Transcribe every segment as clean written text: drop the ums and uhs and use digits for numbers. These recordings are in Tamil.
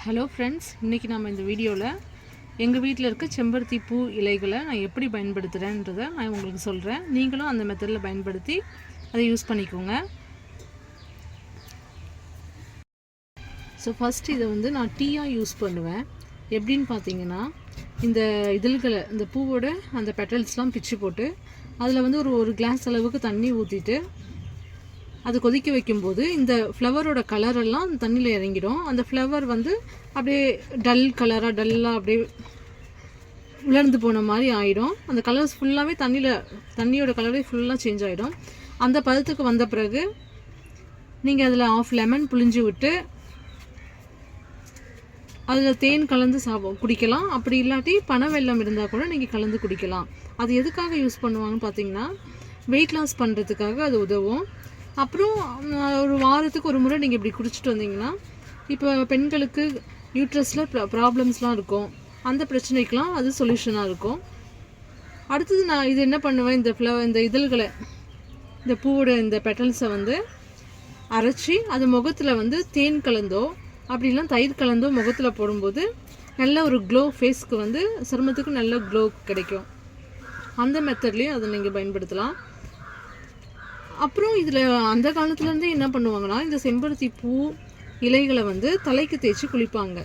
ஹலோ ஃப்ரெண்ட்ஸ், இன்றைக்கி நம்ம இந்த வீடியோவில் எங்கள் வீட்டில் இருக்க செம்பருத்தி பூ இலைகளை நான் எப்படி பயன்படுத்துகிறேன்றதை நான் உங்களுக்கு சொல்கிறேன். நீங்களும் அந்த மெத்தடில் பயன்படுத்தி அதை யூஸ் பண்ணிக்கோங்க. ஸோ ஃபஸ்ட் இதை நான் டீயாக யூஸ் பண்ணுவேன். எப்படின்னு பார்த்தீங்கன்னா, இந்த இதழ்களை, இந்த பூவோட அந்த பெட்டல்ஸ்லாம் பிச்சு போட்டு அதில் ஒரு கிளாஸ் அளவுக்கு தண்ணி ஊற்றிட்டு அது கொதிக்க வைக்கும்போது இந்த ஃப்ளவரோட கலரெல்லாம் அந்த தண்ணியில் இறங்கிடும். அந்த ஃப்ளவர் அப்படியே டல்லாக அப்படியே உலர்ந்து போன மாதிரி ஆகிடும். அந்த கலர்ஸ் ஃபுல்லாகவே தண்ணியோட கலரே ஃபுல்லாக சேஞ்ச் ஆகிடும். அந்த பதத்துக்கு வந்த பிறகு நீங்கள் அதில் ஆஃப் லெமன் புழிஞ்சு விட்டு அதில் தேன் கலந்து குடிக்கலாம். அப்படி இல்லாட்டி பனை வெல்லம் இருந்தால் கூட நீங்கள் கலந்து குடிக்கலாம். அது எதுக்காக யூஸ் பண்ணுவாங்கன்னு பார்த்தீங்கன்னா, வெயிட் லாஸ் பண்ணுறதுக்காக அது உதவும். அப்புறம் ஒரு வாரத்துக்கு ஒரு முறை நீங்கள் இப்படி குடிச்சிட்டு வந்தீங்கன்னா, இப்போ பெண்களுக்கு யூட்ரஸில் ப்ராப்ளம்ஸ்லாம் இருக்கும், அந்த பிரச்சனைக்கெலாம் அது சொல்யூஷனாக இருக்கும். அடுத்தது நான் இது என்ன பண்ணுவேன், இந்த இதழ்களை, இந்த பூவோட இந்த பெட்டல்ஸை அரைச்சி அது முகத்தில் தேன் கலந்தோ அப்படிலாம் தயிர் கலந்தோ முகத்தில் போடும்போது நல்ல ஒரு க்ளோ, ஃபேஸ்க்கு சருமத்துக்கு நல்ல க்ளோ கிடைக்கும். அந்த மெத்தட்லேயும் அதை நீங்கள் பயன்படுத்தலாம். அப்புறம் இதில் அந்த காலத்துலேருந்தே என்ன பண்ணுவாங்கன்னா, இந்த செம்பருத்தி பூ இலைகளை தலைக்கு தேய்ச்சி குளிப்பாங்க.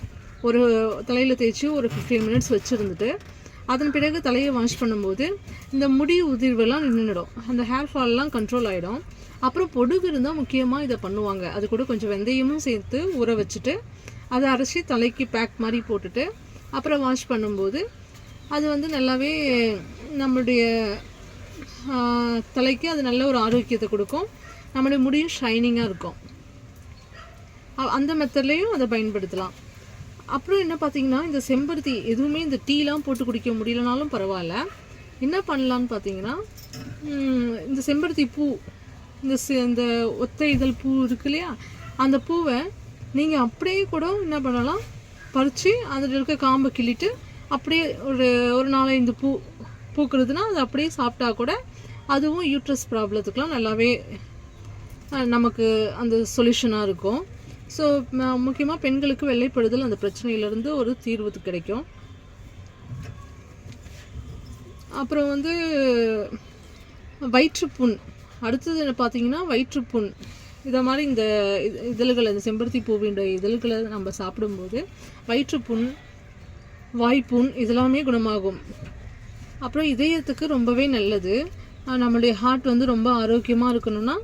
ஒரு தலையில் தேய்ச்சி ஒரு 15 மினிட்ஸ் வச்சுருந்துட்டு அதன் பிறகு தலையை வாஷ் பண்ணும்போது இந்த முடி உதிர்வெல்லாம் நின்றுடும், அந்த ஹேர் ஃபால்லாம் கண்ட்ரோல் ஆகிடும். அப்புறம் பொடுகு இருந்தால் முக்கியமாக இதை பண்ணுவாங்க. அது கூட கொஞ்சம் வெந்தயமும் சேர்த்து ஊற வச்சுட்டு அதை அரைச்சி தலைக்கு பேக் மாதிரி போட்டுட்டு அப்புறம் வாஷ் பண்ணும்போது அது நல்லாவே நம்மளுடைய தலைக்கு அது நல்ல ஒரு ஆரோக்கியத்தை கொடுக்கும். நம்மளுடைய முடியும் ஷைனிங்காக இருக்கும். அந்த மெத்தட்லேயும் அதை பயன்படுத்தலாம். அப்புறம் என்ன பார்த்தீங்கன்னா, இந்த செம்பருத்தி எதுவுமே இந்த டீலாம் போட்டு குடிக்க முடியலனாலும் பரவாயில்ல, என்ன பண்ணலான்னு பார்த்தீங்கன்னா, இந்த செம்பருத்தி பூ, இந்த ஒத்தை இதழ் பூ இருக்கு இல்லையா, அந்த பூவை நீங்கள் அப்படியே கூட என்ன பண்ணலாம், பறித்து அதில் இருக்க காம்பை கிள்ளிட்டு அப்படியே ஒரு 4-5 பூக்கிறதுனா அது அப்படியே சாப்பிட்டா கூட அதுவும் யூட்ரஸ் ப்ராப்ளத்துக்கெலாம் நல்லாவே நமக்கு அந்த சொல்யூஷனாக இருக்கும். ஸோ முக்கியமாக பெண்களுக்கு வெள்ளைப்படுதல் அந்த பிரச்சனையிலேருந்து ஒரு தீர்வு கிடைக்கும். அப்புறம் வயிற்றுப்புண், அடுத்தது பார்த்தீங்கன்னா வயிற்றுப்புண், இதை மாதிரி இந்த இதழ்களை, இந்த செம்பருத்தி பூவின் இதழ்களை நம்ம சாப்பிடும்போது வயிற்றுப்புண், வாய்ப்புண் இதெல்லாமே குணமாகும். அப்புறம் இதயத்துக்கு ரொம்பவே நல்லது. நம்மளுடைய ஹார்ட் ரொம்ப ஆரோக்கியமாக இருக்கணும்னா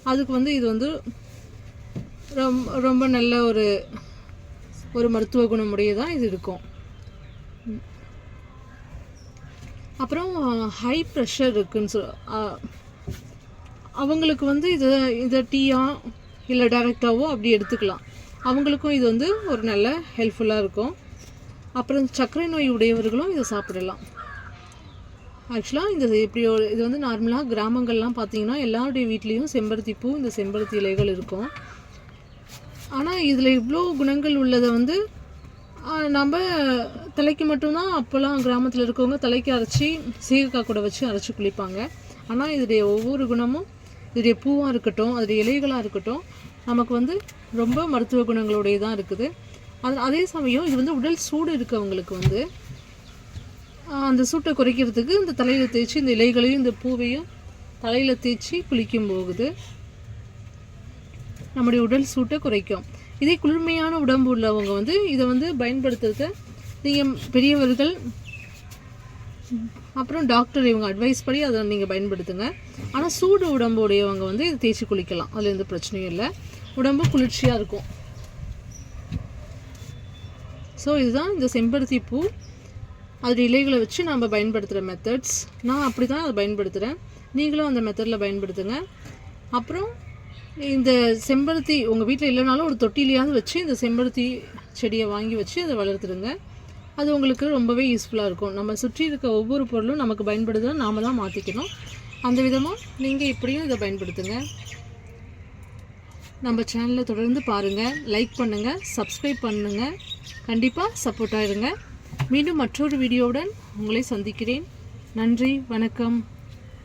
அதுக்கு இது ரொம்ப நல்ல ஒரு மருத்துவ குணமுடையதாக இது இருக்கும். அப்புறம் ஹை ப்ரெஷர் இருக்குன்னு அவங்களுக்கு இதை டீயா இல்லை டைரெக்டாவோ அப்படி எடுத்துக்கலாம். அவங்களுக்கும் இது ஒரு நல்ல ஹெல்ப்ஃபுல்லாக இருக்கும். அப்புறம் சர்க்கரை நோய் உடையவர்களும் இதை சாப்பிடலாம். ஆக்சுவலாக இது நார்மலாக கிராமங்கள்லாம் பார்த்தீங்கன்னா எல்லாருடைய வீட்லேயும் செம்பருத்தி பூ, இந்த செம்பருத்தி இலைகள் இருக்கும். ஆனால் இதில் இவ்வளோ குணங்கள் உள்ளதை நம்ம தலைக்கு மட்டும்தான் அப்போல்லாம் கிராமத்தில் இருக்கவங்க தலைக்கு அரைச்சி சீகக்காய் கூட வச்சு அரைச்சி குளிப்பாங்க. ஆனால் இதோடைய ஒவ்வொரு குணமும், இதோடைய பூவாக இருக்கட்டும், அதோடைய இலைகளாக இருக்கட்டும், நமக்கு ரொம்ப மருத்துவ குணங்களுடையதான் இருக்குது. அதே சமயம் இது உடல் சூடு இருக்கவங்களுக்கு அந்த சூட்டை குறைக்கிறதுக்கு இந்த தலையில் தேய்ச்சி இந்த இலைகளையும் இந்த பூவையும் தலையில் தேய்ச்சி குளிக்கும் போகுது நம்முடைய உடல் சூட்டை குறைக்கும். இதே குளிர்மையான உடம்பு உள்ளவங்க இதை பயன்படுத்துறத நீங்கள் பெரியவர்கள் அப்புறம் டாக்டர் இவங்க அட்வைஸ் படி அதை நீங்கள் பயன்படுத்துங்க. ஆனால் சூடு உடம்பு உடையவங்க இதை தேய்ச்சி குளிக்கலாம், அதில் எந்த பிரச்சனையும் இல்லை, உடம்பு குளிர்ச்சியாக இருக்கும். ஸோ இதுதான் இந்த செம்பருத்தி பூ, அதோட இலைகளை வச்சு நம்ம பயன்படுத்துகிற மெத்தட்ஸ். நான் அப்படி தான் அதை பயன்படுத்துகிறேன், நீங்களும் அந்த மெத்தடில் பயன்படுத்துங்க. அப்புறம் இந்த செம்பருத்தி உங்கள் வீட்டில் இல்லைனாலும் ஒரு தொட்டிலையாவது வச்சு இந்த செம்பருத்தி செடியை வாங்கி வச்சு அதை வளர்த்துடுங்க. அது உங்களுக்கு ரொம்பவே யூஸ்ஃபுல்லாக இருக்கும். நம்ம சுற்றி இருக்க ஒவ்வொரு பொருளும் நமக்கு பயன்படுத்த நாம் தான் மாற்றிக்கணும். அந்த விதமாக நீங்கள் இப்படியும் இதை பயன்படுத்துங்க. நம்ம சேனலை தொடர்ந்து பாருங்கள், லைக் பண்ணுங்கள், சப்ஸ்கிரைப் பண்ணுங்கள், கண்டிப்பாக சப்போர்ட்டாக இருங்க. மீண்டும் மற்றொரு வீடியோவுடன் உங்களை சந்திக்கிறேன். நன்றி, வணக்கம்.